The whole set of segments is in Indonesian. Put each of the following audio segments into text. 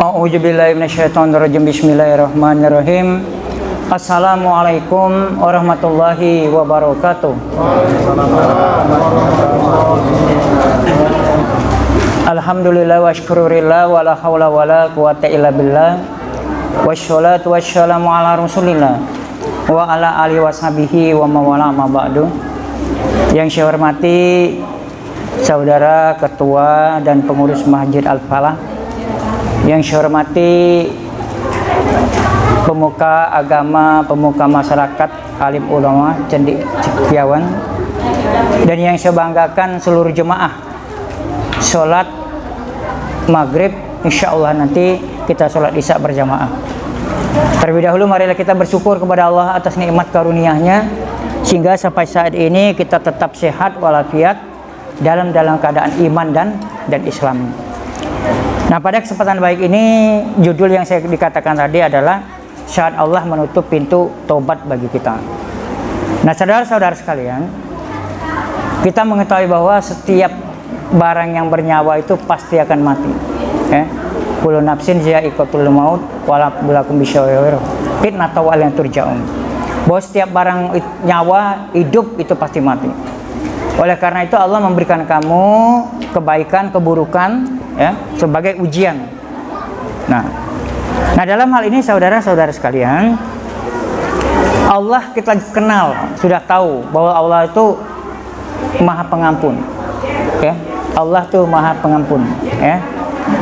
A'udzubillahi minasyaitonirrajim. Bismillahirrahmanirrahim. Assalamualaikum warahmatullahi wabarakatuh. Alhamdulillah wa syukurillah wa la hawla wa la quwata illa billah. Wassalatu wassalamu ala rasulillah wa ala alihi washabihi wa mawala ma ba'du. Yang saya hormati saudara ketua dan pengurus Masjid Al-Falah, yang saya hormati pemuka agama, pemuka masyarakat, alim ulama, cendekiawan, dan yang saya banggakan seluruh jemaah sholat maghrib, insya Allah nanti kita sholat isya berjamaah. Terlebih dahulu marilah kita bersyukur kepada Allah atas nikmat karunia-Nya sehingga sampai saat ini kita tetap sehat walafiat dalam keadaan iman dan Islam. Nah, pada kesempatan baik ini judul yang saya dikatakan tadi adalah saat Allah menutup pintu tobat bagi kita. Nah, saudara-saudara sekalian, kita mengetahui bahwa setiap barang yang bernyawa itu pasti akan mati. Kullu nafsin za'iqatul maut wala bulakum bisyawir fitnah tawal yang turja'un. Bahwa setiap barang nyawa hidup itu pasti mati. Oleh karena itu Allah memberikan kamu kebaikan, keburukan sebagai ujian. Nah, dalam hal ini saudara-saudara sekalian, Allah kita kenal, sudah tahu bahwa Allah itu Maha Pengampun. Allah itu Maha Pengampun.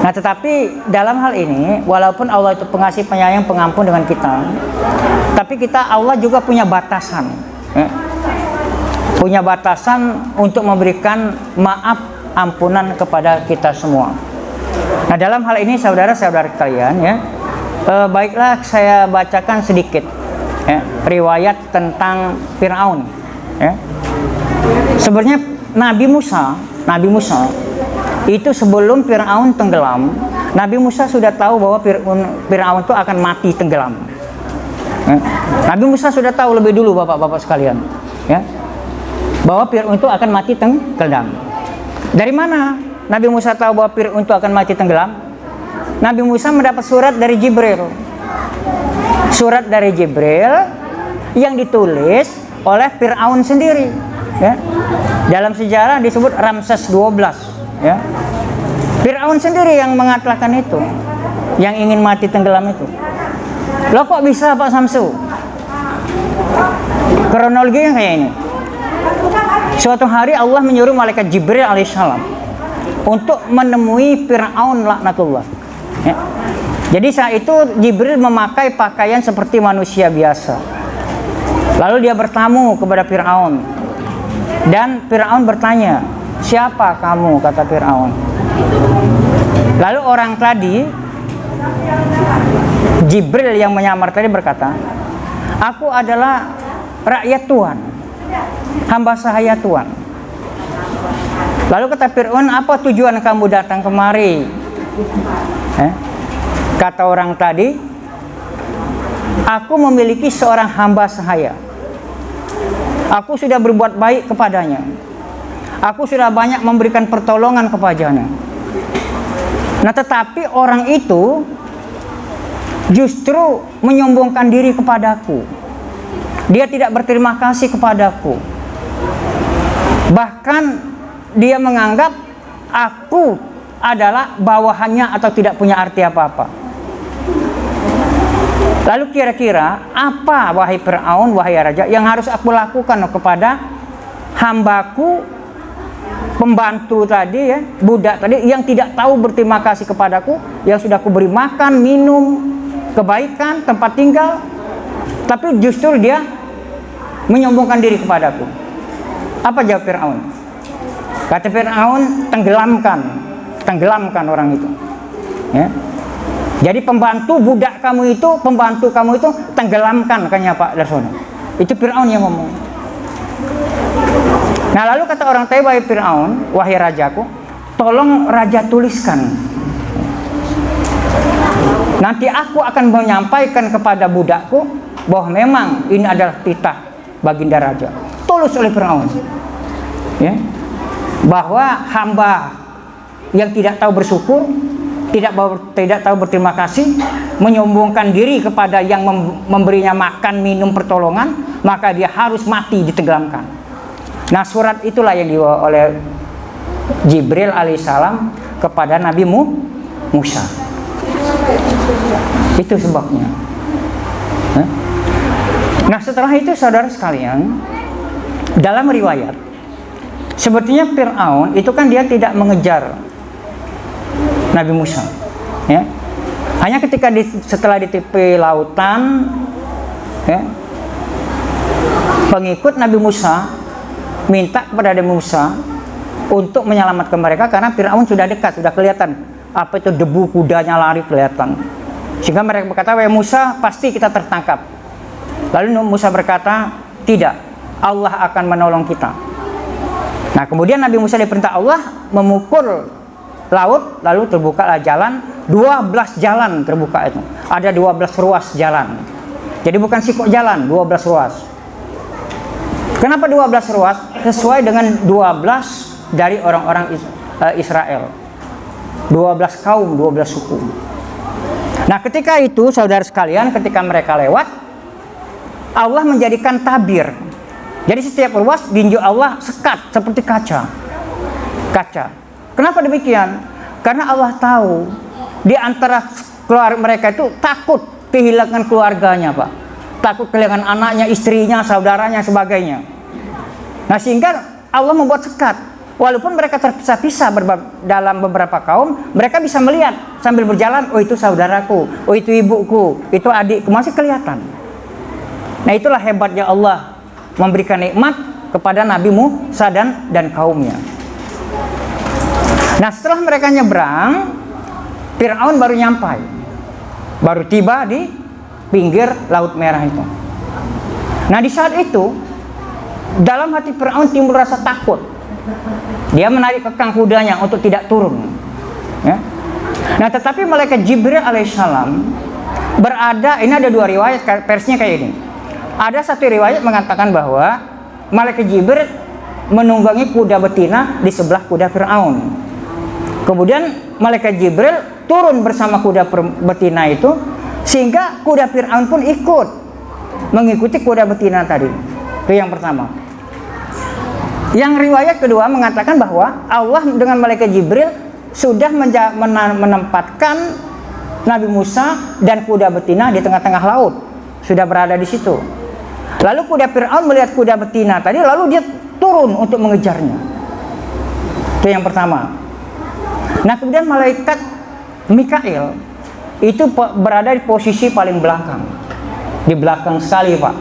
Nah, tetapi dalam hal ini, walaupun Allah itu pengasih, penyayang, pengampun dengan kita, tapi Allah juga punya batasan. Punya batasan untuk memberikan maaf, ampunan kepada kita semua. Nah, dalam hal ini saudara-saudara kalian, baiklah saya bacakan sedikit riwayat tentang Fir'aun. Sebenarnya Nabi Musa itu sebelum Fir'aun tenggelam, Nabi Musa sudah tahu bahwa Fir'aun itu akan mati tenggelam. Nabi Musa sudah tahu lebih dulu, bapak-bapak sekalian, bahwa Fir'aun itu akan mati tenggelam. Dari mana Nabi Musa tahu bahwa Fir'aun itu akan mati tenggelam? Nabi Musa mendapat surat dari Jibril. Surat dari Jibril yang ditulis oleh Fir'aun sendiri. Dalam sejarah disebut Ramses 12. Fir'aun sendiri yang mengatakan itu, yang ingin mati tenggelam itu. Loh, kok bisa Pak Samsu? Kronologinya kayak ini. Suatu hari Allah menyuruh malaikat Jibril alaihissalam untuk menemui Fir'aun laknatullah. Jadi saat itu Jibril memakai pakaian seperti manusia biasa. Lalu dia bertamu kepada Fir'aun. Dan Fir'aun bertanya, "Siapa kamu?" kata Fir'aun. Lalu orang tadi, Jibril yang menyamar tadi berkata, "Aku adalah rakyat Tuhan, hamba sahaya Tuhan." Lalu kata Fir'aun, "Apa tujuan kamu datang kemari?" Kata orang tadi, "Aku memiliki seorang hamba sahaya. Aku sudah berbuat baik kepadanya. Aku sudah banyak memberikan pertolongan kepadanya. Nah, tetapi orang itu justru menyombongkan diri kepadaku. Dia tidak berterima kasih kepadaku. Bahkan dia menganggap aku adalah bawahannya atau tidak punya arti apa-apa. Lalu kira-kira apa, wahai Fir'aun, wahai raja, yang harus aku lakukan kepada hambaku, pembantu tadi, budak tadi, yang tidak tahu berterima kasih kepadaku, yang sudah aku beri makan, minum, kebaikan, tempat tinggal, tapi justru dia menyombongkan diri kepadaku." Apa jawab Fir'aun? Kata Fir'aun, tenggelamkan orang itu. Jadi pembantu kamu itu tenggelamkan, katanya Pak Darsono. Itu Fir'aun yang ngomong. Nah, lalu kata orang tadi, "Wahai Fir'aun, wahai rajaku, tolong raja tuliskan. Nanti aku akan menyampaikan kepada budakku bahwa memang ini adalah titah baginda raja." Tulis oleh Fir'aun, bahwa hamba yang tidak tahu bersyukur, tidak tahu berterima kasih, menyombongkan diri kepada yang memberinya makan, minum, pertolongan, maka dia harus mati, ditenggelamkan. Nah, surat itulah yang dibawa oleh Jibril alaihissalam kepada Nabi Musa. Itu sebabnya. Nah, setelah itu saudara sekalian, dalam riwayat sebetulnya Fir'aun itu kan dia tidak mengejar Nabi Musa, ya. Hanya ketika setelah di tepi lautan, ya, pengikut Nabi Musa minta kepada Nabi Musa untuk menyelamatkan mereka karena Fir'aun sudah dekat, sudah kelihatan apa itu debu kudanya lari kelihatan. Sehingga mereka berkata, "Wahai Musa, pasti kita tertangkap." Lalu Musa berkata, "Tidak, Allah akan menolong kita." Nah, kemudian Nabi Musa diperintah Allah memukul laut, lalu terbukalah jalan, 12 jalan terbuka itu. Ada 12 ruas jalan. Jadi bukan sikok jalan, 12 ruas. Kenapa 12 ruas? Sesuai dengan 12 dari orang-orang Israel. 12 kaum, 12 suku. Nah, ketika itu saudara sekalian, ketika mereka lewat, Allah menjadikan tabir. Jadi setiap ruas tinju Allah sekat seperti kaca. Kenapa demikian? Karena Allah tahu di antara keluarga mereka itu takut kehilangan keluarganya, Pak. Takut kehilangan anaknya, istrinya, saudaranya, sebagainya. Nah, sehingga Allah membuat sekat. Walaupun mereka terpisah-pisah dalam beberapa kaum, mereka bisa melihat sambil berjalan, oh itu saudaraku, oh itu ibuku, itu adikku, masih kelihatan. Nah, itulah hebatnya Allah memberikan nikmat kepada Nabi Musa dan kaumnya. Nah, setelah mereka nyebrang, Fir'aun baru nyampai, baru tiba di pinggir Laut Merah itu. Nah, di saat itu dalam hati Fir'aun timbul rasa takut. Dia menarik kekang kudanya untuk tidak turun, ya. Nah, tetapi malaikat Jibril alaihissalam berada, ini ada dua riwayat versinya kayak ini. Ada satu riwayat mengatakan bahwa malaikat Jibril menunggangi kuda betina di sebelah kuda Fir'aun. Kemudian malaikat Jibril turun bersama kuda betina itu, sehingga kuda Fir'aun pun ikut mengikuti kuda betina tadi. Itu yang pertama. Yang riwayat kedua mengatakan bahwa Allah dengan malaikat Jibril sudah menempatkan Nabi Musa dan kuda betina di tengah-tengah laut, sudah berada di situ. Lalu kuda Fir'aun melihat kuda betina tadi, lalu dia turun untuk mengejarnya. Itu yang pertama. Nah, kemudian malaikat Mikail itu berada di posisi paling belakang, di belakang sekali, Pak.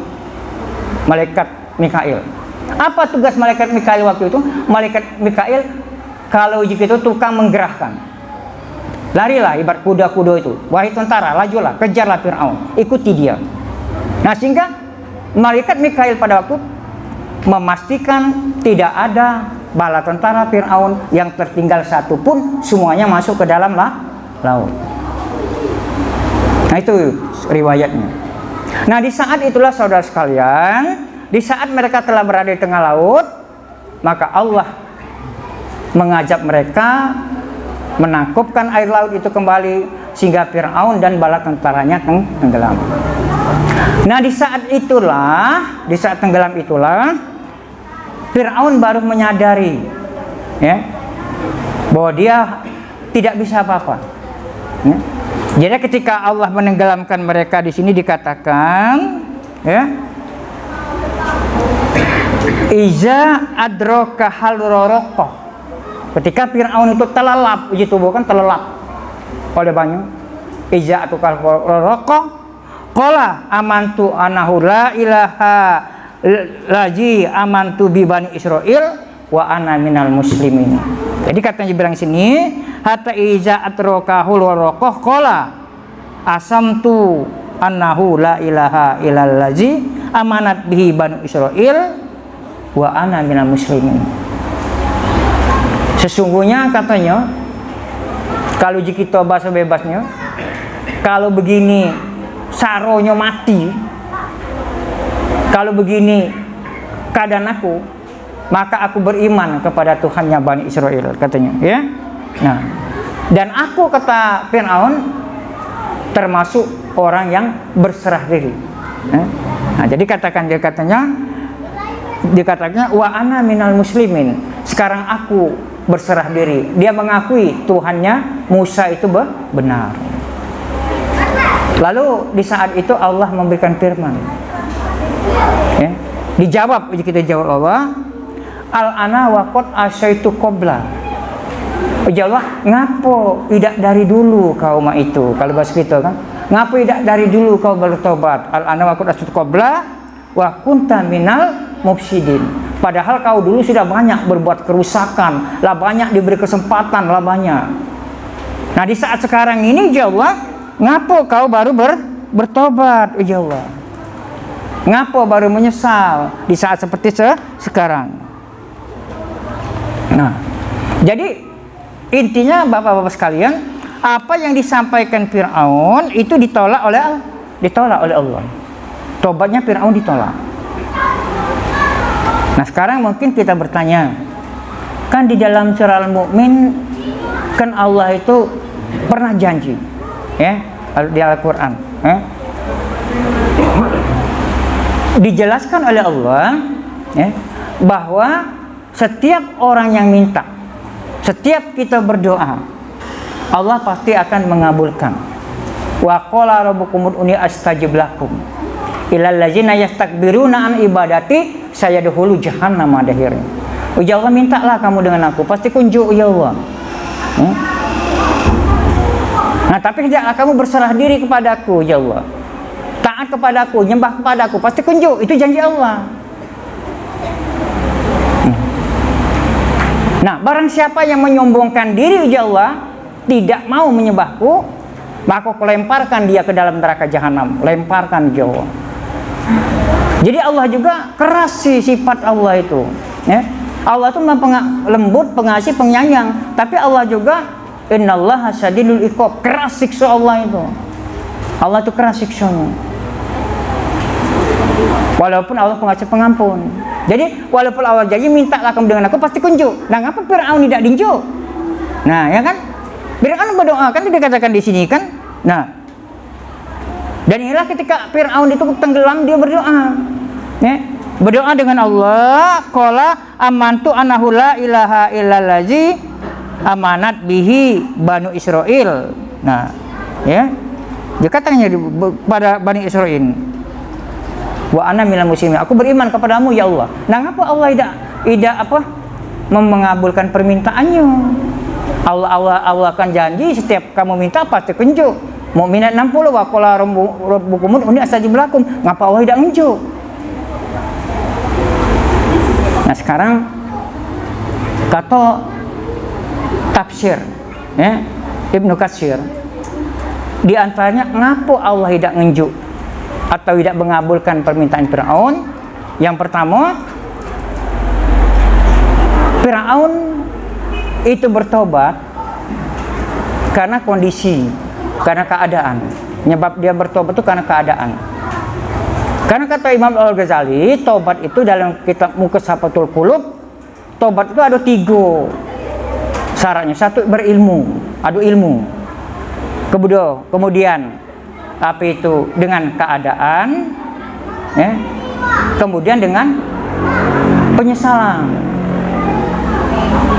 Malaikat Mikail. Apa tugas malaikat Mikail waktu itu? Malaikat Mikail kalau begitu tukang menggerahkan. Larilah ibarat kuda-kuda itu. Wahai tentara, lajulah, kejarlah Fir'aun, ikuti dia. Nah, sehingga malaikat Mikail pada waktu memastikan tidak ada bala tentara Fir'aun yang tertinggal satu pun, semuanya masuk ke dalam laut. Nah, itu riwayatnya. Nah, di saat itulah saudara sekalian, di saat mereka telah berada di tengah laut, maka Allah mengajak mereka menangkupkan air laut itu kembali, sehingga Fir'aun dan bala tentaranya tenggelam. Nah, di saat tenggelam itulah Fir'aun baru menyadari, ya, bahwa dia tidak bisa apa-apa. Ya. Jadi ketika Allah menenggelamkan mereka di sini dikatakan, ya, Iza adroka halrorokoh. Ketika Fir'aun itu terlelap, uji tubuh kan terlelap oleh banyu. Iza adroka halrorokoh, qala amantu anahu la ilaha laji amantu bi bani Israil wa ana minal muslimin. Jadi katanya bilang sini, hatta iza adroka halrorokoh qala asamtu annahu la ilaha ilallazi amanat bihi bani Israil wa ana minal muslimin. Sesungguhnya katanya, kalau kita bahasa bebasnya, kalau begini saronya mati, kalau begini keadaan aku, maka aku beriman kepada Tuhannya Bani Israel, katanya, ya. Nah, Dan aku, kata Fir'aun, termasuk orang yang berserah diri. Nah, jadi dikatakannya wa ana minal muslimin. Sekarang aku berserah diri. Dia mengakui Tuhannya Musa itu benar. Lalu di saat itu Allah memberikan firman. Ya, dijawab, kita jawab Allah, al-ana wa qad asyaitu qabla. Ya Allah, ngapo tidak dari dulu kau itu, kalau bahasa kita kan, ngapo tidak dari dulu kau bertobat. Al-ana wa qad asyaitu qabla wa kunta minal mufsidin. Padahal kau dulu sudah banyak berbuat kerusakan, lah banyak diberi kesempatan, lah banyak. Nah, di saat sekarang ini ya Allah, ngapo kau baru bertobat, ya Allah? Ngapo baru menyesal di saat seperti sekarang? Nah, jadi intinya Bapak-bapak sekalian, apa yang disampaikan Fir'aun itu ditolak oleh Allah. Tobatnya Fir'aun ditolak. Nah, sekarang mungkin kita bertanya, kan di dalam surah Al-Mu'min kan Allah itu pernah janji, ya, di Al-Quran, ya, dijelaskan oleh Allah, ya, bahwa setiap orang yang minta, setiap kita berdoa, Allah pasti akan mengabulkan. Wa qala rabbukum ud'uni astajib lakum ilal ladzina yastakbiruna an ibadati sayadkhulu jahannam madahir. Ya Allah, mintalah kamu dengan aku, pasti kunjuk ya Allah. Nah, tapi tidaklah kamu berserah diri kepadaku ya Allah, taat kepadaku, nyembah kepadaku, pasti kunjuk. Itu janji Allah. Nah, barang siapa yang menyombongkan diri ya Allah, tidak mau menyembahku, maka aku lemparkan dia ke dalam neraka jahanam. Lemparkan ya Allah. Jadi Allah juga keras sih sifat Allah itu, ya. Allah itu lembut, pengasih, penyayang, tapi Allah juga innallaha syadidul iqab, keras siksa Allah itu. Allah itu keras siksanya. Walaupun Allah pengasih pengampun. Jadi walaupun Allah janji mintalah kamu dengan aku, pasti kunjuk. Nah, ngapa Fir'aun tidak dinjuk? Nah, ya kan? Fir'aun berdoa kan dikatakan di sini kan. Nah, dan inilah ketika Fir'aun itu tenggelam, dia berdoa, ya, berdoa dengan Allah, qala amantu annahu la ilaha illallazi amanat bihi banu Israil. Nah, ya, dia katanya pada Bani Israil, wa ana minal muslimin, aku beriman kepadamu ya Allah. Nah, ngapa Allah tidak mengabulkan permintaannya? Allah akan janji setiap kamu minta pasti kunjuk. Mukminat 60 wa qala rabbukum ud'uni astajib lakum. Ngapa Allah tidak ngunjuk? Nah, sekarang kata tafsir, ya, Ibnu Katsir, di antaranya ngapa Allah tidak ngunjuk atau tidak mengabulkan permintaan Fir'aun? Yang pertama, Fir'aun itu bertobat karena kondisi, karena keadaan. Nyebab dia bertobat itu karena keadaan. Karena kata Imam Al-Ghazali, tobat itu dalam kitab Muqassafatul Qulub, tobat itu ada 3 syaratnya. 1, berilmu, adu ilmu. Kemudian apa itu dengan keadaan, ya. Kemudian dengan penyesalan.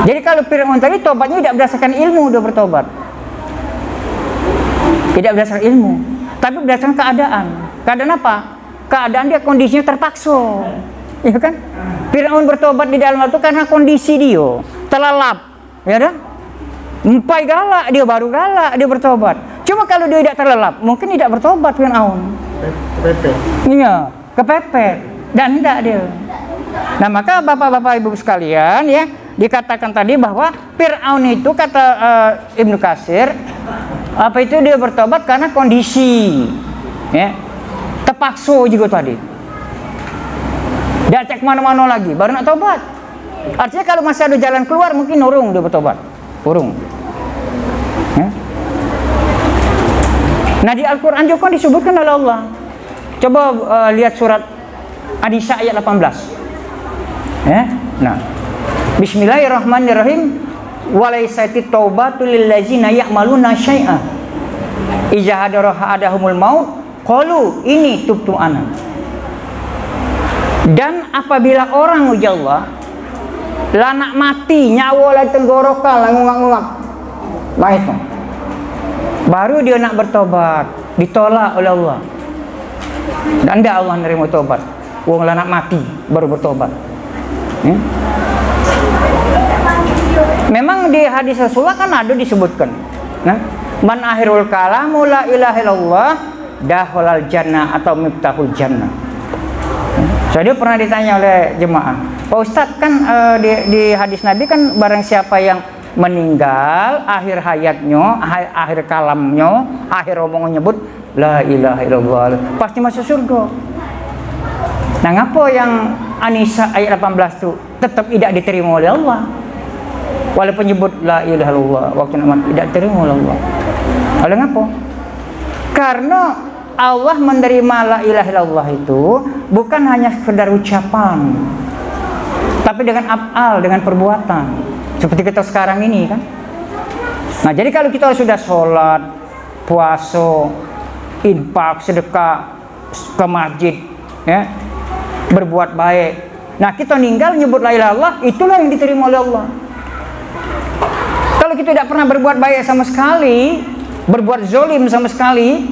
Jadi kalau Fir'aun tadi tobatnya tidak berdasarkan ilmu, dia bertobat. Tidak berdasarkan ilmu, tapi berdasarkan keadaan. Keadaan apa? Keadaan dia kondisinya terpaksa, ya kan? Fir'aun bertobat di dalam itu karena kondisi dia terlelap, ya kan? Empai galak, dia baru galak, dia bertobat. Cuma kalau dia tidak terlelap, mungkin tidak bertobat Fir'aun. Kepepet. Iya, kepepet dan tidak dia. Nah, maka Bapak-bapak Ibu sekalian, ya, dikatakan tadi bahwa Fir'aun itu kata Ibnu Katsir, apa itu dia bertobat karena kondisi, ya, terpaksa juga tadi. Dia cek mana-mana lagi, baru nak tobat. Artinya kalau masih ada jalan keluar, mungkin urung dia bertobat, urung. Ya. Nah, di Al-Quran juga disebutkan oleh Allah. Coba lihat surat An-Nisa ayat 18. Ya. Nah, Bismillahirrahmanirrahim. walaysati taubatu lil ladzina ya'maluna syai'a idza hadara ahadahumul maut qalu ini tubtu ana. Dan apabila orang uji Allah lanak mati, nyawa lai tenggorokan, lai ngungak-ngungak, nah itu baru dia nak bertobat, ditolak oleh Allah. Dan tidak Allah nerima tobat. Wong lanak mati baru bertobat. Memang di hadis Rasulullah kan ada disebutkan, nah, man akhirul kalamu la ilaha illallah dakhalal jannah atau miftahul jannah. Jadi pernah ditanya oleh jemaah, Pak Ustadz kan di hadis Nabi kan barang siapa yang meninggal akhir hayatnya, akhir kalamnya, akhir omongan nyebut la ilaha illallah pasti masuk surga. Nah, ngapa yang An-Nisa ayat 18 itu tetap tidak diterima oleh Allah? Walaupun nyebut la ilaha illallah waktu amat tidak diterima oleh Allah. Oleh ngapa? Karena Allah menerima la ilaha illallah itu bukan hanya sekedar ucapan, tapi dengan af'al, dengan perbuatan. Seperti kita sekarang ini kan. Nah, jadi kalau kita sudah sholat, puasa, infak, sedekah, ke masjid, ya, berbuat baik. Nah, kita ninggal nyebut la ilaha illallah, itulah yang diterima oleh Allah. Kalau kita tidak pernah berbuat baik sama sekali, berbuat zolim sama sekali,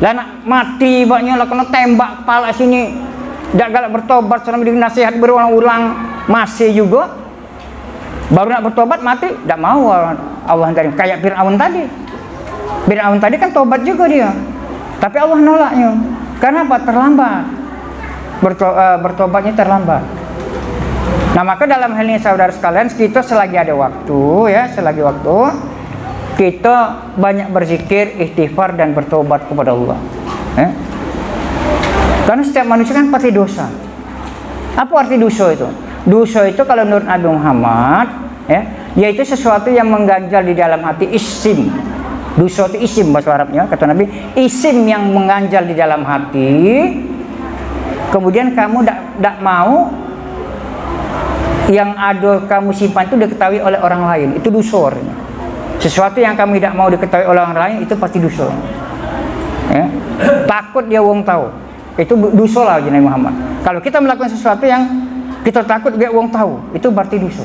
lah nak mati banyak lah kena tembak kepala sini, tidak galak bertobat selama dinasihat berulang-ulang masih juga, baru nak bertobat mati, tidak mau Allah tadi. Kayak Fir'aun tadi. Fir'aun tadi kan tobat juga dia, tapi Allah nolaknya. Karena apa? Terlambat. Bertobatnya terlambat. Nah, maka dalam hal ini saudara sekalian, kita selagi ada waktu, ya, selagi waktu, kita banyak berzikir, istighfar dan bertobat kepada Allah. Karena setiap manusia kan pasti dosa. Apa arti dosa itu? Dosa itu kalau menurut Nabi Muhammad, ya, yaitu sesuatu yang mengganjal di dalam hati, isim. Dosa itu isim bahasa Arabnya, kata Nabi, isim yang mengganjal di dalam hati. Kemudian kamu tidak mau yang ada kamu simpan itu diketahui oleh orang lain, itu dosa. Sesuatu yang kamu tidak mau diketahui oleh orang lain itu pasti dosa. Ya. Takut dia wong tahu, itu dosa lah Nabi Muhammad. Kalau kita melakukan sesuatu yang kita takut dia wong tahu, itu berarti dosa.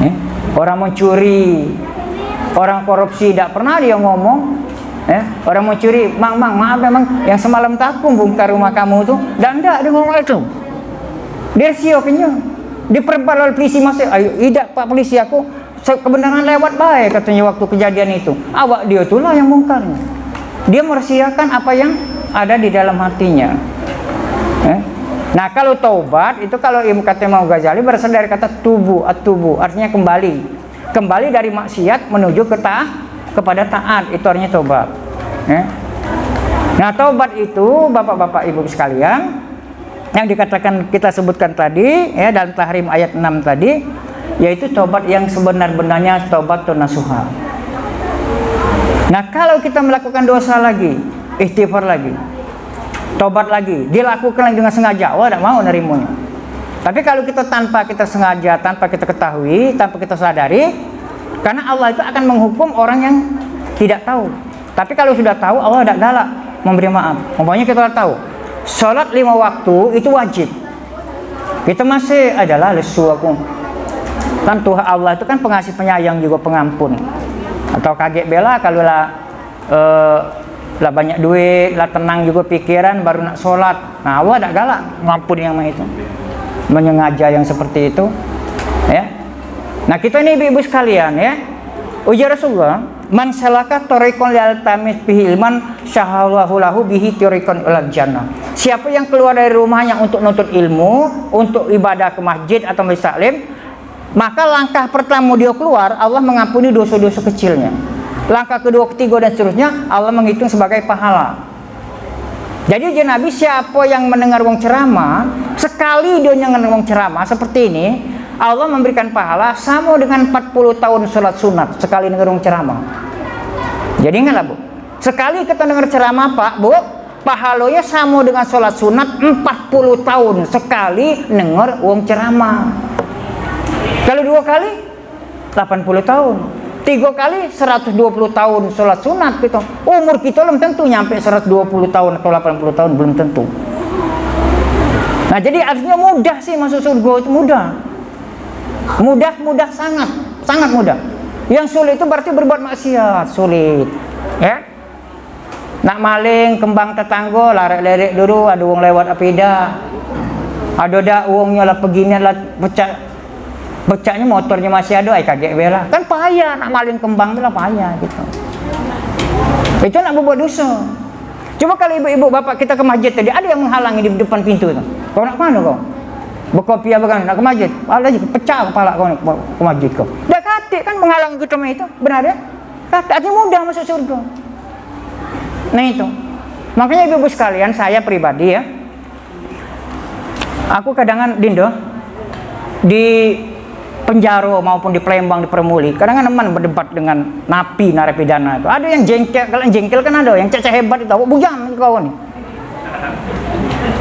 Ya. Orang mencuri, orang korupsi, tidak pernah dia ngomong. Ya. Orang mencuri, mang maaf memang yang semalam takut bongkar rumah kamu tuh, dan tidak dia ngomong itu. Dia siokinya. Diperbar oleh polisi masih, ayo tidak Pak polisi, aku kebenaran lewat baik katanya waktu kejadian itu. Awak dia itulah yang bongkarnya. Dia merahasiakan apa yang ada di dalam hatinya. Nah, kalau taubat itu kalau Imam Imam Ghazali berasal dari kata tubu, at-tubu, artinya kembali dari maksiat menuju kepada taat, itu artinya taubat. Nah, taubat itu Bapak-bapak Ibu sekalian, yang dikatakan kita sebutkan tadi, ya, dalam Tahrim ayat 6 tadi, yaitu tobat yang sebenar-benarnya tobat nasuha. Nah, kalau kita melakukan dosa lagi, istighfar lagi, tobat lagi, dilakukan lagi dengan sengaja, Allah tidak mau nerimanya. Tapi kalau kita tanpa kita sengaja, tanpa kita ketahui, tanpa kita sadari, karena Allah itu akan menghukum orang yang tidak tahu. Tapi kalau sudah tahu, Allah tidak galak memberi maaf. Umpamanya kita tahu sholat 5 waktu itu wajib, kita masih adalah lesu aku. Kan Tuhan Allah itu kan pengasih penyayang juga pengampun. Atau kaget bela kalau lah banyak duit, lah tenang juga pikiran baru nak sholat. Nah, Allah tidak galak ngampun yang itu, menyengaja yang seperti itu, ya. Nah, kita ini ibu-ibu sekalian, ya, ujar Rasulullah, man salaka tariqan yaltamis bihi ilman syahallahu lahu bihi tariqan ilal jannah. Siapa yang keluar dari rumahnya untuk nuntut ilmu, untuk ibadah ke masjid atau majlis taklim, maka langkah pertama dia keluar, Allah mengampuni dosa-dosa kecilnya. Langkah kedua, ketiga dan seterusnya Allah menghitung sebagai pahala. Jadi Nabi, siapa yang mendengar wong ceramah, sekali dia mendengar wong ceramah seperti ini, Allah memberikan pahala sama dengan 40 tahun sholat sunat sekali dengar ceramah. Jadi ingatlah Bu, sekali kita dengar ceramah Pak Bu, pahalanya sama dengan sholat sunat 40 tahun sekali dengar wong ceramah. Kalau 2 kali 80 tahun. 3 kali 120 tahun sholat sunat gitu. Umur kita belum tentu nyampe 120 tahun atau 80 tahun, belum tentu. Nah, jadi artinya mudah sih masuk surga itu, mudah. Mudah sangat, sangat mudah. Yang sulit itu berarti berbuat maksiat, sulit. Ya. Nak maling kembang tetangga, larik-larik dulu, ada wong lewat apida. Ada dak wongnya lah begini lah pecahnya motornya masih ada, kaget bela. Kan payah nak maling kembang lah, payah gitu. Itu nak berbuat dosa. Coba kalau ibu-ibu bapak kita ke masjid tadi, ada yang menghalangi di depan pintu itu. Kau nak mana kau? Berkopi apa kan? Nak ke masjid? Ada lagi pecah kepala kau nak ke masjid kau. Dah katik kan menghalangi kita itu, benar ya? Katik artinya mudah masuk surga. Nah itu. Makanya ibu-ibu sekalian, saya pribadi ya, aku kadang-kadang Dindo di penjara maupun di Palembang, di Permuli, kadang-kadang teman berdebat dengan napi narapidana itu. Ada yang jengkel, kalau yang jengkel kan ada, yang cecah hebat itu, awak bujang kau nih.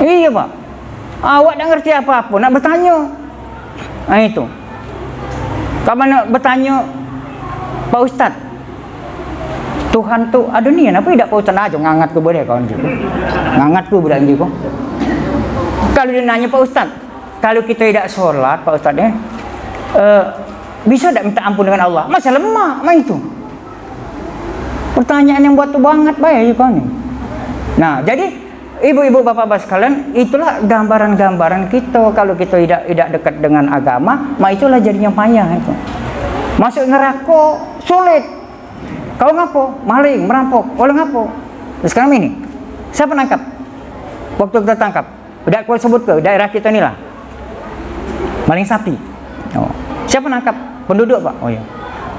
Iya Pak, awak tak ngerti apa-apa, nak bertanya. Nah itu, kamu nak bertanya, Pak Ustadz, Tuhan tuh ada nih, apa tidak Pak Ustadz aja ngangat ke boleh kawan juga, ngangat ke budak juga. Kalau dia nanya Pak Ustadz, kalau kita tidak sholat Pak Ustadz ya, bisa tidak minta ampun dengan Allah? Masa lemah, mah itu. Pertanyaan yang buat tuh banget baik ya nih. Nah, jadi ibu-ibu bapak-bapak sekalian, itulah gambaran-gambaran kita kalau kita tidak dekat dengan agama, mah itulah jadinya payah itu. Masuk neraka sulit. Kau ngapo? Maling, merampok, oleh ngapo? Sekarang ini, siapa nangkap? Waktu kita tangkap, udah aku sebut ke daerah kita inilah, maling sapi. Oh. Siapa nangkap? Penduduk Pak. Oh ya.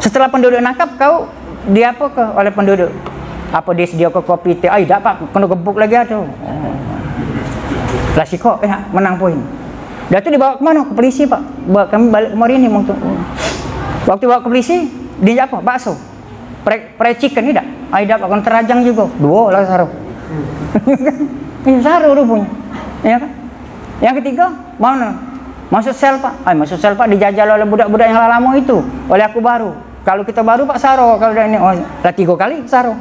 Setelah penduduk nangkap, kau diapa ke oleh penduduk? Apa dia sedia ke kopi teh? Tidak Pak, kena gebuk lagi ada. Oh. Lah si kok menang poin. Dah tu dibawa ke mana? Ke polisi Pak. Bawa kami balik kemarin ni waktu bawa ke polisi, dia apa? Bakso. Pre chicken ni tak? Tidak Pak, kena terajang juga. 2 lah saru. Ini saru rupanya. Ya kan? Yang ketiga, mana? Masuk sel Pak. Masuk sel Pak, dijajal oleh budak-budak yang lama itu, oleh aku baru. Kalau kita baru Pak saro, kalau ini lah 3 kali saro.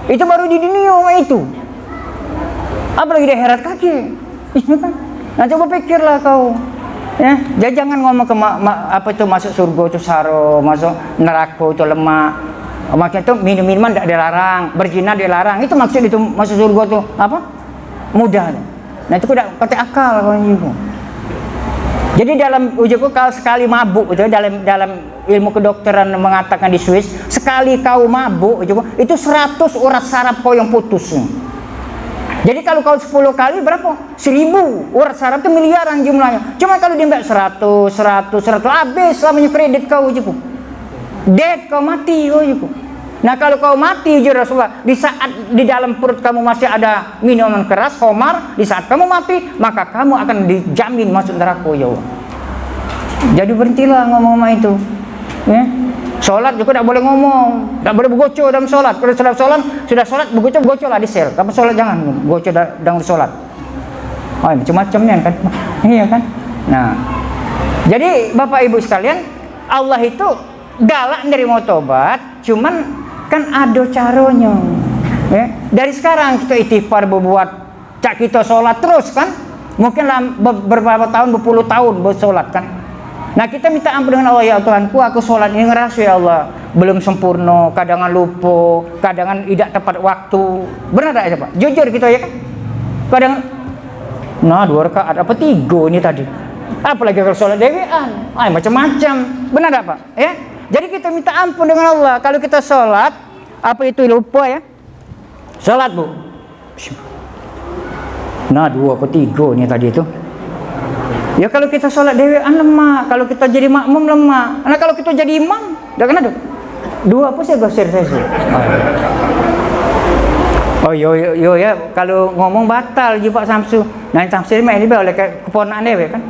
Itu baru di dunia itu. Apalagi dia heret kaki. Iya kan? Nah coba pikirlah kau. Ya, jangan ngomong ke apa itu masuk surga itu saro, masuk neraka itu lemak. Maksudnya itu minum-minuman tidak dilarang, berzina dilarang. Itu maksud itu masuk surga itu apa? Mudah. Nah itu udah pakai akal kalau itu. Jadi dalam ujiku kalau sekali mabuk itu dalam ilmu kedokteran mengatakan di Swiss, sekali kau mabuk itu 100 urat saraf kau yang putus. Jadi kalau kau 10 kali berapa? 1000 urat saraf itu miliaran jumlahnya. Cuma kalau dia 100 habis selamanya kredit kau ujiku. Dead kau mati ujiku. Nah kalau kau mati uji Rasulullah, di saat di dalam perut kamu masih ada minuman keras, khamar, di saat kamu mati, maka kamu akan dijamin masuk neraka ya. Jadi berhentilah ngomong-ngomong itu. Ya. Sholat juga tidak boleh ngomong, tidak boleh bergocok dalam sholat. Kalau sudah sholat bergocok lah di sel. Kamu sholat jangan bergocok dalam sholat. Oh, macam-macamnya kan, iya kan. Nah, jadi Bapak Ibu sekalian, Allah itu galak nerima tobat, cuman kan ada caranya. Ya. Dari sekarang kita istighfar berbuat, cak kita sholat terus kan, mungkin beberapa tahun, berpuluh tahun bersolat kan. Nah kita minta ampun dengan Allah, ya Tuhanku, aku sholat ini ngerasa ya Allah belum sempurna, kadang lupa, kadang tidak tepat waktu. Benar tak ya Pak? Jujur kita ya kan? Kadang, nah 2 rakaat apa 3 ini tadi. Apalagi kalau sholat dewean, macam-macam. Benar tak Pak? Ya. Jadi kita minta ampun dengan Allah. Kalau kita sholat, apa itu lupa ya? Sholat Bu. Nah 2 apa 3 ini tadi itu. Ya kalau kita sholat dewean lemah, kalau kita jadi makmum lemah. Nah kalau kita jadi imam, dah kena tuh. 2 apa sih gosir saya sih. Oh yo ya, kalau ngomong batal je Pak Samsu. Nah Samsu ini oleh keponakan dewe kan.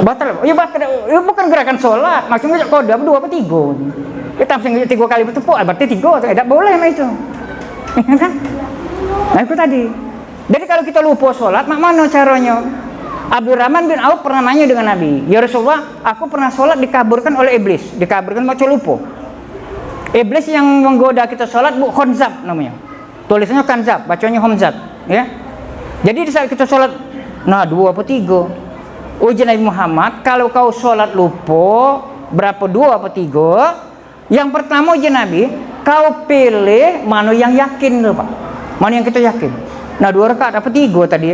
Batal. Ya batal. Ya bukan gerakan sholat, maksudnya kodam 2 apa 3. Ya Samsu 3 kali bertepuk, berarti 3, tidak boleh mah itu. Kan? Nah itu tadi. Jadi kalau kita lupa sholat, mana caranya? Abdurrahman bin Auf pernah nanya dengan Nabi, ya Rasulullah, aku pernah sholat dikaburkan oleh iblis. Dikaburkan macam lupa. Iblis yang menggoda kita sholat, bu, khonzab namanya. Tulisannya kanzab, bacanya homzab, ya. Jadi di saat kita sholat, nah 2 apa 3. Uji Nabi Muhammad, kalau kau sholat lupa, berapa 2 apa 3? Yang pertama uji Nabi, kau pilih mana yang yakin loh Pak. Mana yang kita yakin. Nah 2 rakaat apa 3 tadi?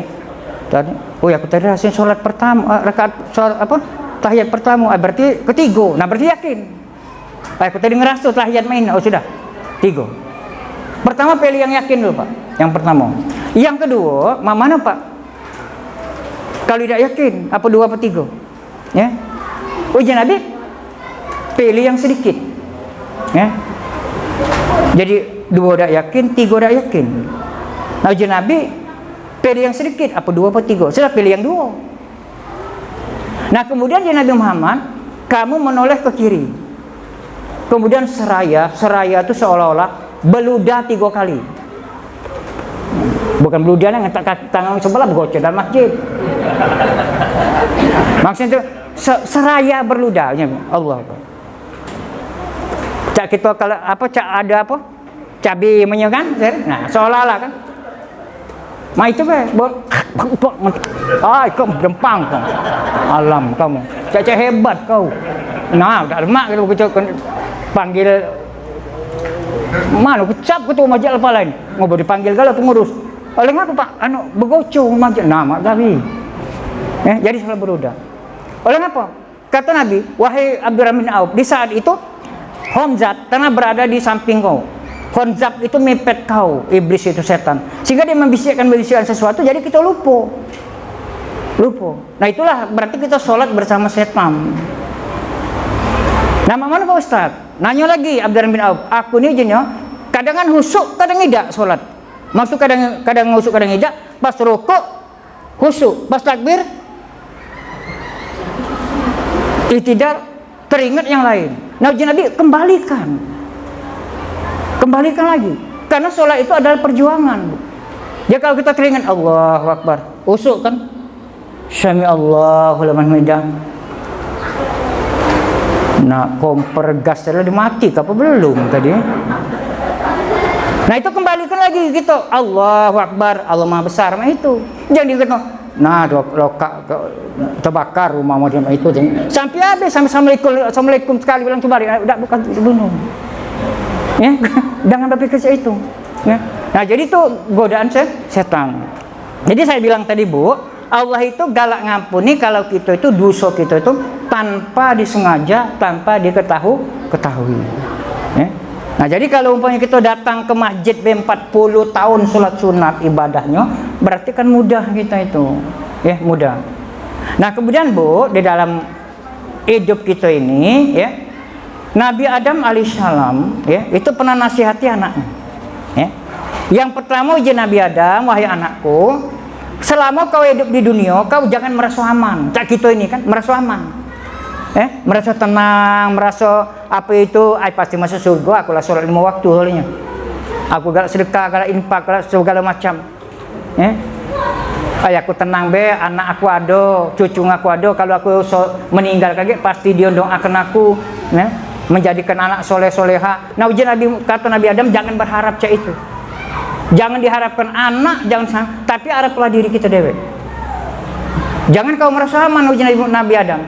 Oh ya, aku tadi hasil sholat pertama, rakaat sholat apa? Tahiyat pertama, berarti ketiga. Nah berarti yakin. Aku tadi ngerasa tahiyat main, oh sudah 3. Pertama pilih yang yakin dulu Pak. Yang pertama. Yang kedua, mana Pak? Kalau tidak yakin, apa 2 apa 3? Ya. Uji Nabi, pilih yang sedikit. Ya. Jadi 2 tidak yakin, 3 tidak yakin. Nah uji Nabi, pilih yang sedikit, apa 2 apa 3? Sudah pilih yang 2. Nah kemudian di Nabi Muhammad, kamu menoleh ke kiri. Kemudian seraya itu seolah-olah beludah 3 kali. Bukan beludah yang tangan sebelah bergocor dalam masjid. Maksudnya itu seraya berludahnya Allah. Cak kita kalau apa cak ada apa? Cabai kan? Nah, seolah-olah kan. Ma itu kau jempang kau. Alam kamu. Cak hebat kau. Nah, dak lemak kita panggil mana kecap ketua majlis apa lain ngobrol dipanggil galau pengurus oleh apa Pak begocong majlis nama Nabi jadi salah berudah oleh apa kata Nabi wahai Abdurrahman bin Auf di saat itu Homzat karena berada di samping kau. Homzat itu mepet kau, iblis itu setan sehingga dia membisikkan sesuatu jadi kita lupa. Nah itulah berarti kita sholat bersama setan. Nama mana Pak Ustaz? Nanya lagi Abdurrahman bin Auf. Aku ni jenis kadang husuk, kadang tidak sholat. Maksud kadang husuk, kadang tidak. Pas rukuk husuk, pas takbir tidak teringat yang lain. Nah Nabi kembalikan lagi. Karena sholat itu adalah perjuangan. Ya kalau kita teringat Allahu Akbar, husuk kan? Syami Allahu liman hamidah. Nah, kompor gas sudah dimati apa belum tadi? Nah, itu kembalikan lagi gitu. Allahu Akbar, Allah Maha Besar, mah itu. Jangan gitu. Nah, lokak terbakar rumah macam itu. Sampai habis, sampai assalamualaikum sekali bilang kembali. Udah bukan bunuh. Ya, jangan berpikir itu. Ya. Nah, jadi itu godaan setan. Jadi saya bilang tadi Bu, Allah itu galak ngampuni kalau kita itu dosa kita itu tanpa disengaja, tanpa diketahui. Ya. Nah jadi kalau umpamanya kita datang ke masjid 40 tahun sholat sunat ibadahnya, berarti kan mudah kita itu, ya mudah. Nah kemudian Bu di dalam hidup kita ini, ya Nabi Adam alaihissalam, ya itu pernah nasihati anaknya. Ya. Yang pertama uji Nabi Adam, wahai anakku. Selama kau hidup di dunia, kau jangan merasa aman. Cak kita ini kan merasa aman, merasa tenang, merasa apa itu, pasti masuk surga. Aku lah sholat 5 waktu soalnya. Aku galak sedekah, galak infak, galak segala macam. Aku tenang be, anak aku ada, cucu aku ada. Kalau aku meninggal kaget, pasti dia doakan aku, menjadikan anak soleh soleha. Nah ujian kata Nabi Adam jangan berharap cak itu. Jangan diharapkan anak, jangan tapi haraplah diri kita dewe. Jangan kau merasa aman ujian Nabi Adam.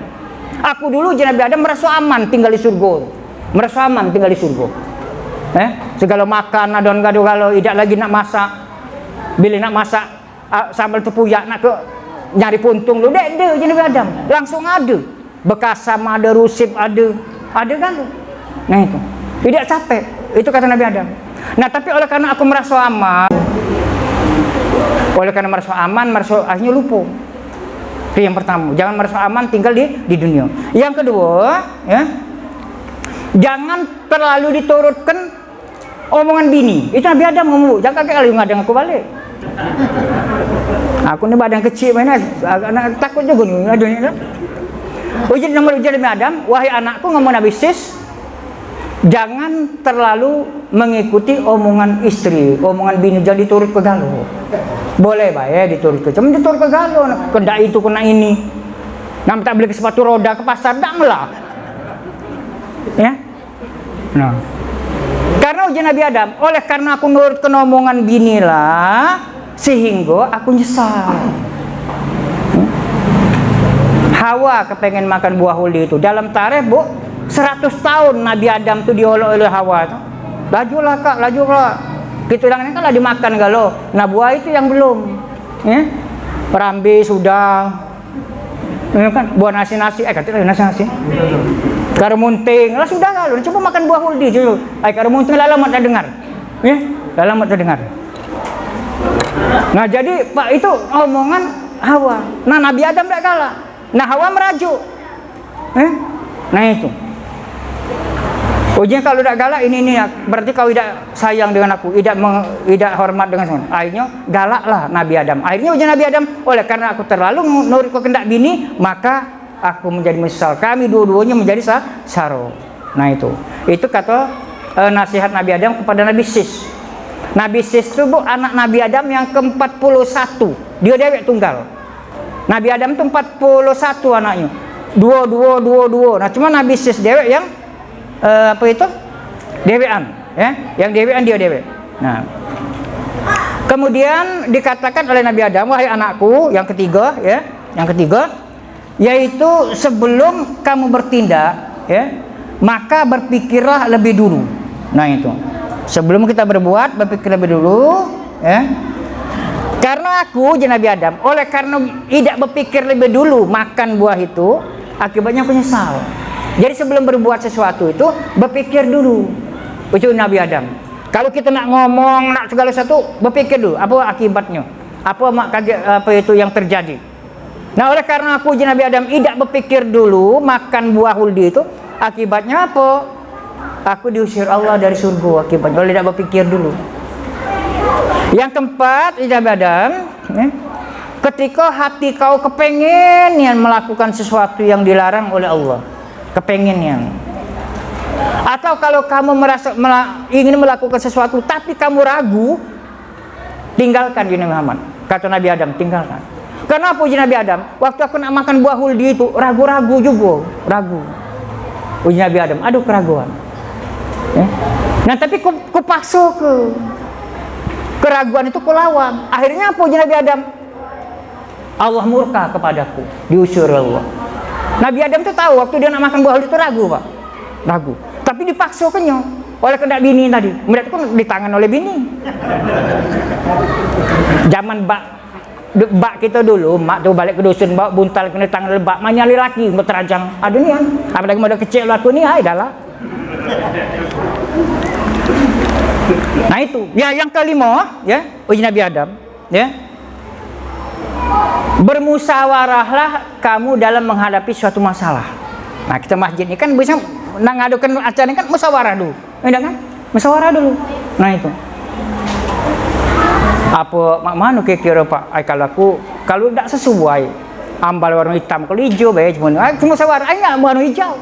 Aku dulu ujian Nabi Adam merasa aman tinggal di surga. Merasa aman tinggal di surga. Segala makan adon gado kalau tidak lagi nak masak. Bila nak masak sambal tepuyak nak ke nyari puntung lu dek ujian Nabi Adam. Langsung ada. Bekasam ada, rusip ada kan? Nah itu. Tidak capek. Itu kata Nabi Adam. Nah tapi oleh karena aku merasa aman, merasa akhirnya lupa. Itu yang pertama, jangan merasa aman tinggal di dunia. Yang kedua, ya, jangan terlalu diturutkan omongan bini. Itu Nabi Adam ngomong, jangan kakek kali ngadang aku balik. Aku ni badan kecil mana, takut juga nih adanya. Ujian nomor ujian Nabi Adam, wahai anakku ngomong Nabi Sis. Jangan terlalu mengikuti omongan istri, omongan bini, jangan diturut ke galau. Boleh Pak ya diturut ke, cuma diturut ke galau, kena itu kena ini. Nam tak beli sepatu roda ke pasar, dak lah. Ya. Nah. Karena ujian Nabi Adam, oleh karena aku nurut ke omongan bini lah, sehingga aku nyesal. Hawa kepengen makan buah huldi itu. Dalam tarikh Bu, 100 tahun Nabi Adam tuh diolok oleh Hawa tuh. Lajulah kak, lajulah. Gitu kan lah dimakan galau. Nah buah itu yang belum. Ya. Perambi sudah. Ya kan, buah nasi-nasi, katanya nasi-nasi. Karamunting, lah sudah galau. Coba makan buah huldi dulu. Karamunting lalamat tak dengar. Ya, lalamat tak dengar. Nah jadi Pak itu omongan Hawa. Nah Nabi Adam tak kalah. Nah Hawa merajuk. Nah itu. Ujian kalau tidak galak ini berarti kau tidak sayang dengan aku, tidak hormat dengan saya. Akhirnya galaklah Nabi Adam. Akhirnya ujian Nabi Adam, oleh karena aku terlalu nurut ke kehendak bini, maka aku menjadi menyesal. Kami dua-duanya menjadi saro. Nah itu kata nasihat Nabi Adam kepada Nabi Sis. Nabi Sis itu Bu anak Nabi Adam yang ke-41. Dia dewek tunggal. Nabi Adam itu 41 anaknya. Dua. Nah cuma Nabi Sis dewek yang apa itu? Dewean, ya. Yang dewean dia dewek. Nah. Kemudian dikatakan oleh Nabi Adam, wahai anakku, yang ketiga, ya. Yang ketiga, yaitu sebelum kamu bertindak, ya, maka berpikirlah lebih dulu. Nah itu. Sebelum kita berbuat, berpikir lebih dulu, ya. Karena aku, Nabi Adam, oleh karena tidak berpikir lebih dulu makan buah itu, akibatnya penyesal. Jadi sebelum berbuat sesuatu itu berpikir dulu. Ucap Nabi Adam. Kalau kita nak ngomong, nak segala sesuatu, berpikir dulu apa akibatnya, apa itu yang terjadi. Nah oleh karena aku Nabi Adam tidak berpikir dulu makan buah huldi itu, akibatnya apa? Aku diusir Allah dari surga akibatnya. Kalau tidak berpikir dulu. Yang keempat, Nabi Adam, ketika hati kau kepengen yang melakukan sesuatu yang dilarang oleh Allah. Kepengennya, atau kalau kamu merasa ingin melakukan sesuatu tapi kamu ragu, tinggalkan Nabi Muhammad. Kata Nabi Adam, tinggalkan. Kenapa Nabi Adam? Waktu aku nak makan buah huldi itu ragu-ragu juga, ragu. Uji Nabi Adam, aduh keraguan. Nah tapi ku paksa keraguan itu ku lawan. Akhirnya apa Uji Nabi Adam? Allah murka kepadaku, diusir Allah. Nabi Adam itu tahu waktu dia nak makan buah huldi itu ragu Pak, ragu. Tapi dipaksa kenyang oleh kehendak bini tadi. Mereka pun ditangan oleh bini. Zaman bak kita dulu, mak tuh balik ke dusun bawa buntal kena tangan oleh bak, manyali laki berterajang. Aduh ni apalagi modal kecil aku ni, dah lah. Nah itu, ya yang kelima, ya uji Nabi Adam, ya. Bermusyawarahlah kamu dalam menghadapi suatu masalah. Nah kita masjid ini kan bisa mengadukan acara ini kan musyawarah dulu, enggak kan? Musyawarah dulu. Nah itu. Apa mana kira-kira Pak? Kalau tidak sesuai, ambal warna hitam kalau hijau baik cuma musyawarah enggak warna hijau.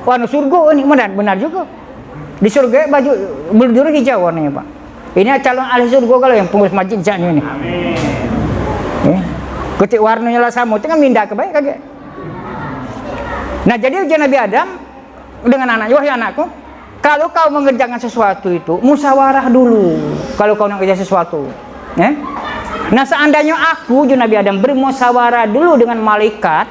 Warna surga ini benar juga. Di surga baju berduri hijau warnanya Pak. Ini calon ahli surga kalau yang pengurus masjid ini. Amin. Ketik warnanya lah sama, itu kan mindah ke baik kaget. Nah jadi ujian Nabi Adam dengan anaknya, wahai anakku, kalau kau mengerjakan sesuatu itu musyawarah dulu. Kalau kau nak kerja sesuatu, ya. Nah seandainya aku ujian Nabi Adam bermusyawarah dulu dengan malaikat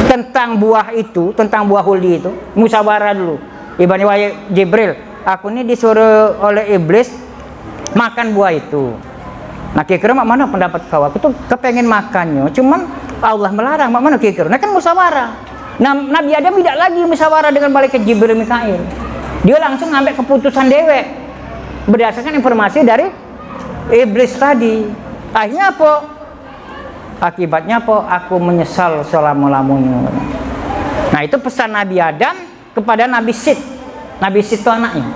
tentang buah itu, tentang buah huldi itu, musyawarah dulu. Ibaratnya wahai Jibril, aku ini disuruh oleh iblis makan buah itu. Nah kira-kira mana pendapat kau? Aku tuh kepengen makannya, cuman Allah melarang. Mana kira-kira? Nah kan musyawarah. Nah Nabi Adam tidak lagi musyawarah dengan malaikat Jibril Mikail. Dia langsung ngambil keputusan dewek berdasarkan informasi dari iblis tadi. Akhirnya apa? Akibatnya apa? Aku menyesal selama-lamanya. Nah itu pesan Nabi Adam kepada Nabi Sid. Nabi Sid itu anaknya.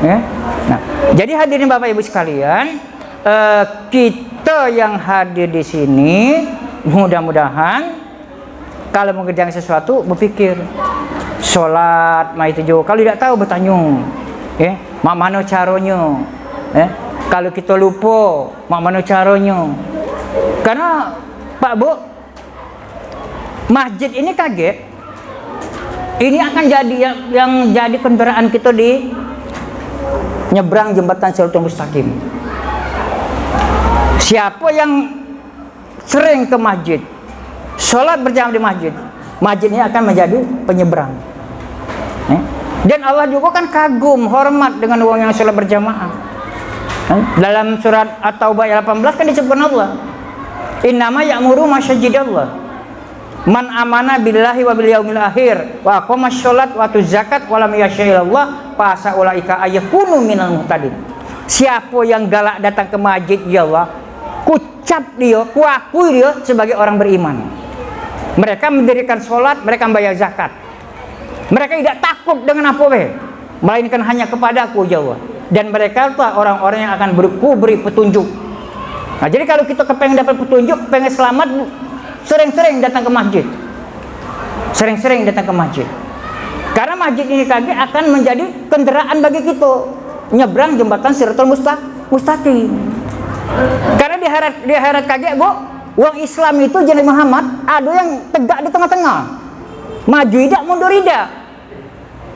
Ya. Nah, jadi hadirin Bapak Ibu sekalian. Kita yang hadir di sini mudah-mudahan kalau mengerjakan sesuatu berpikir sholat mai itu juga. Kalau tidak tahu bertanya, mak mana caranya? Kalau kita lupa, mak mana caranya? Karena Pak Bu, masjid ini kaget. Ini akan jadi yang jadi kendaraan kita di nyebrang jembatan Siratul Mustaqim. Siapa yang sering ke masjid, sholat berjamaah di masjid, masjid ini akan menjadi penyeberang. Dan Allah juga kan kagum, hormat dengan orang yang sholat berjamaah. Dalam surat At-Taubah ayat 18 kan disebutkan Allah, innama ya'muru masajidallah man amana billahi wa bil yaumil akhir wa aqama sholat wa atu zakat wa lam yasyaillallah fa saulaika ayakunu minal muhtadin. Siapa yang galak datang ke masjid, ya Allah, kucap dia, kuakui dia sebagai orang beriman. Mereka mendirikan sholat, mereka membayar zakat. Mereka tidak takut dengan apa-apa, melainkan hanya kepadaku, ya Allah. Dan mereka itu orang-orang yang akan beri petunjuk. Nah, jadi kalau kita kepengen dapat petunjuk, pengen selamat, sering-sering datang ke masjid. Sering-sering datang ke masjid. Karena masjid ini kaget akan menjadi kendaraan bagi kita nyebrang jembatan Siratul Mustaqim. Karena di akhirat kaget, Bu, uang Islam itu jadi Muhammad ada yang tegak di tengah-tengah. Maju tidak, mundur tidak.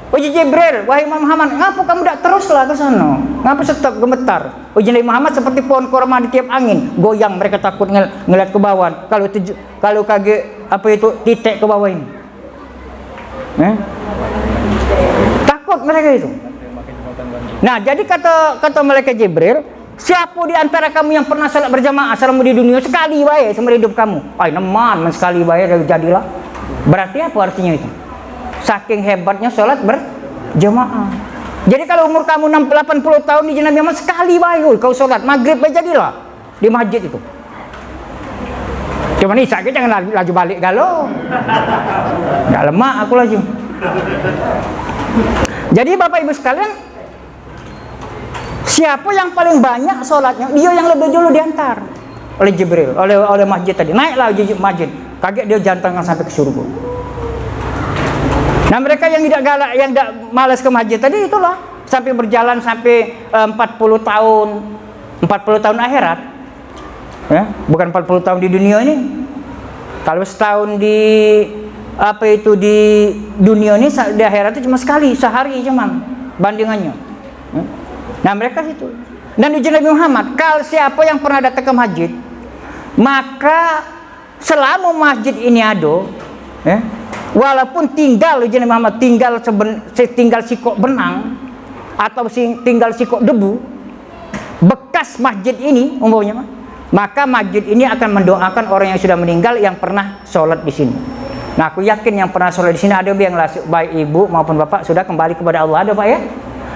Uji Jibril, wahai Muhammad, ngapa kamu tidak teruslah ke sana? Ngapa tetap gemetar? Uji Nabi Muhammad seperti pohon korma di tiap angin, goyang, mereka takut ngeliat ke bawah. Kalau kaget apa itu titik ke bawah ini, takut mereka itu. Nah, jadi kata malaikat Jibril, siapa di antara kamu yang pernah salat berjamaah selama di dunia sekali baik seumur hidup kamu? Ay, neman sekali baik jadilah. Berarti apa artinya itu? Saking hebatnya sholat berjamaah. Jadi kalau umur kamu 80 tahun di Nabi Muhammad sekali baik kau sholat maghrib baik jadilah di masjid itu. Cuma nih sakit jangan laju balik galau. Nggak lemak aku laju. Jadi Bapak Ibu sekalian, siapa yang paling banyak sholatnya? Dia yang lebih dulu diantar oleh Jibril, oleh masjid tadi. Naiklah masjid. Kaget dia jantangan sampai ke surga. Nah, mereka yang tidak galak, yang tidak malas ke masjid tadi itulah sampai berjalan sampai 40 tahun akhirat. Ya, bukan 40 tahun di dunia ini. Kalau setahun di dunia ini, di akhirat itu cuma sekali, sehari cuman bandingannya. Nah, mereka itu. Dan uji Nabi Muhammad, kalau siapa yang pernah datang ke masjid, maka selama masjid ini ada, walaupun tinggal uji Nabi Muhammad tinggal sikok benang atau tinggal sikok debu bekas masjid ini umpamanya, maka masjid ini akan mendoakan orang yang sudah meninggal yang pernah sholat di sini. Nah, aku yakin yang pernah sholat di sini ada yang baik ibu maupun bapak sudah kembali kepada Allah, ada Pak ya.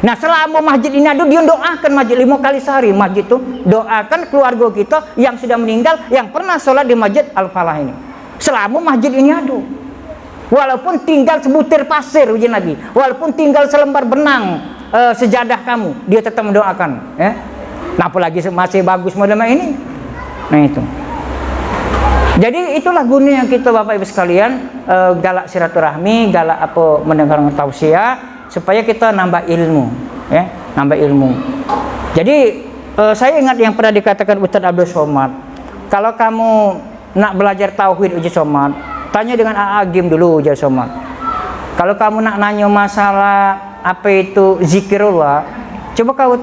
Nah, selama masjid ini ada, dia doakan masjid 5 kali sehari. Masjid itu doakan keluarga kita yang sudah meninggal yang pernah sholat di Masjid Al-Falah ini. Selama masjid ini ada, walaupun tinggal sebutir pasir uji Nabi, walaupun tinggal selembar benang sejadah kamu, dia tetap mendoakan. Nah, apalagi masih bagus model ini. Nah, itu. Jadi itulah gunanya kita Bapak Ibu sekalian galak silaturahmi, galak mendengarkan tausiah supaya kita nambah ilmu, nambah ilmu. Jadi saya ingat yang pernah dikatakan Ustadz Abdul Somad, kalau kamu nak belajar tauhid Uji Somad, tanya dengan Agim dulu Uji Somad. Kalau kamu nak nanya masalah apa itu zikirullah, coba kau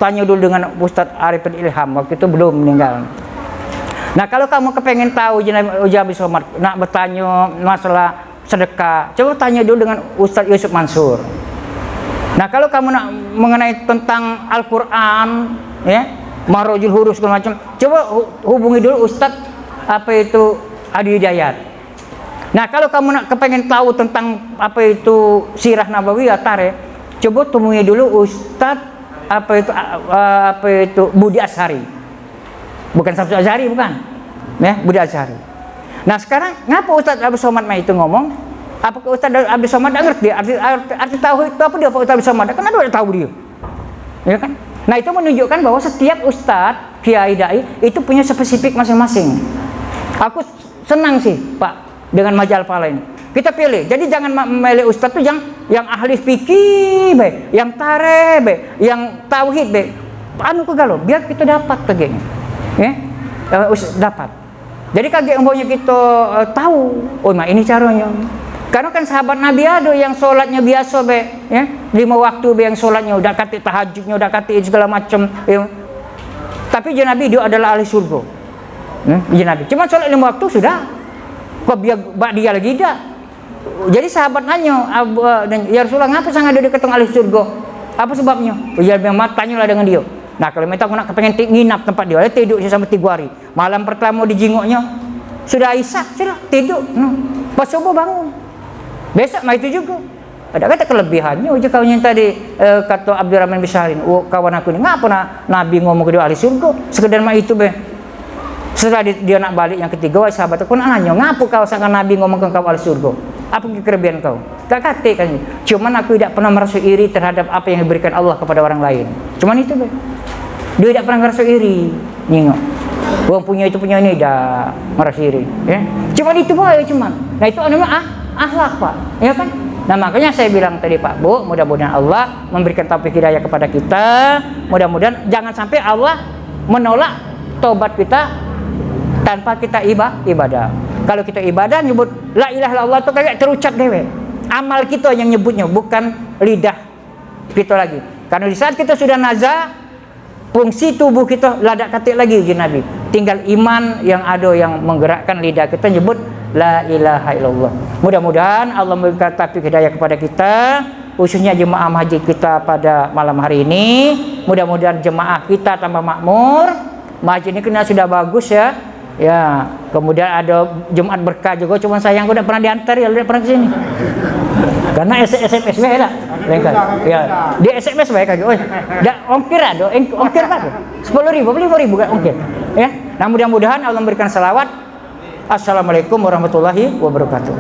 tanya dulu dengan Ustadz Arifin Ilham, waktu itu belum meninggal. Nah, kalau kamu kepengen tahu Uji Abdul Somad, nak bertanya masalah sedekah, coba tanya dulu dengan Ustadz Yusuf Mansur. Nah, kalau kamu nak mengenai tentang Al-Quran, Mahrojul Huruf segala macam, coba hubungi dulu Ustadz Adi Hidayat. Nah, kalau kamu nak kepengen tahu tentang Sirah Nabawiyah Tarikh, coba temui dulu Ustadz Budi Ashari. Bukan Samsul Azhari, bukan. Budi Ashari. Nah, sekarang ngapa Ustadz Abdul Somad itu ngomong? Apakah Ustadz Abdul Somad ngerti arti tauhid itu apa dia? Pak Ustadz Abdul Somad kan ada tahu dia, ya kan? Nah, itu menunjukkan bahwa setiap Ustadz Kiai Dai itu punya spesifik masing-masing. Aku senang sih Pak dengan Majalah Al-Falah ini. Kita pilih. Jadi jangan memilih ustaz tuh yang ahli fikih be, yang tareh be, yang tauhid be. Anu ke galau, biar kita dapat kageknya. Ya. Dapat. Jadi kagek umpamanya kita tahu, oh mah ini caranya. Karena kan sahabat Nabi ada yang sholatnya biasa be, ya, 5 waktu be yang sholatnya udah kati tahajudnya udah kati segala macam. Ya. Tapi je Nabi dia adalah ahli surga. Je Nabi. Cuma sholat 5 waktu sudah. Kok biar dia lagi dah. Jadi sahabat nanya, ya Rasulullah ngapa sangat ada dekat ahli surga? Apa sebabnya? Oh, ya memang tanyalah dengan dia. Nah kalau minta aku nak kepengen nginap tempat dia, tidur sampai 3 hari. Malam pertama dijingoknya sudah Isya, sudah tidur. Pas subuh bangun. Besok mah itu juga. Ada kata kelebihannya. Uji kau yang tadi kata Abdurrahman bin Salim, oh, kawan aku ini ngapa Nabi ngomong ke dia ahli surga? Sekedar mah itu be. Setelah dia nak balik yang ketiga, sahabat aku nanya, ngapa kau sangka Nabi ngomong ke kau ahli surga? Apa kelebihan kau? Tak kata kan. Cuman aku tidak pernah merasa iri terhadap apa yang diberikan Allah kepada orang lain. Cuman itu be. Dia tidak pernah merasa iri. Nengok. Orang punya itu punya ini dah merasa iri. Ya. Cuman itu boleh cuman. Nah itu namanya akhlak Pak. Ya kan? Nah makanya saya bilang tadi Pak Bu, mudah-mudahan Allah memberikan taufik hidayah kepada kita. Mudah-mudahan jangan sampai Allah menolak taubat kita tanpa kita ibadah. Kalau kita ibadah nyebut la ilaha illallah itu kayak terucap dewe. Amal kita yang nyebutnya bukan lidah kita lagi. Karena di saat kita sudah nazar, fungsi tubuh kita ladak katik lagi uji Nabi. Tinggal iman yang ada yang menggerakkan lidah kita nyebut la ilaha illallah. Mudah-mudahan Allah memberikan taufik hidayah kepada kita, khususnya jemaah haji kita pada malam hari ini. Mudah-mudahan jemaah kita tambah makmur. Masjid ini kena sudah bagus ya. Ya, kemudian ada Jumat berkah juga, cuma sayang aku tidak pernah diantar ya, tidak pernah ke sini. Karena SMS bae lah. Ya, di SMS bae kagak. Oh, dak ongkir ada, ongkir Pak. 10.000, 5.000 kan ongkir. Ya. Nah, mudah-mudahan Allah memberikan selawat. Assalamualaikum warahmatullahi wabarakatuh.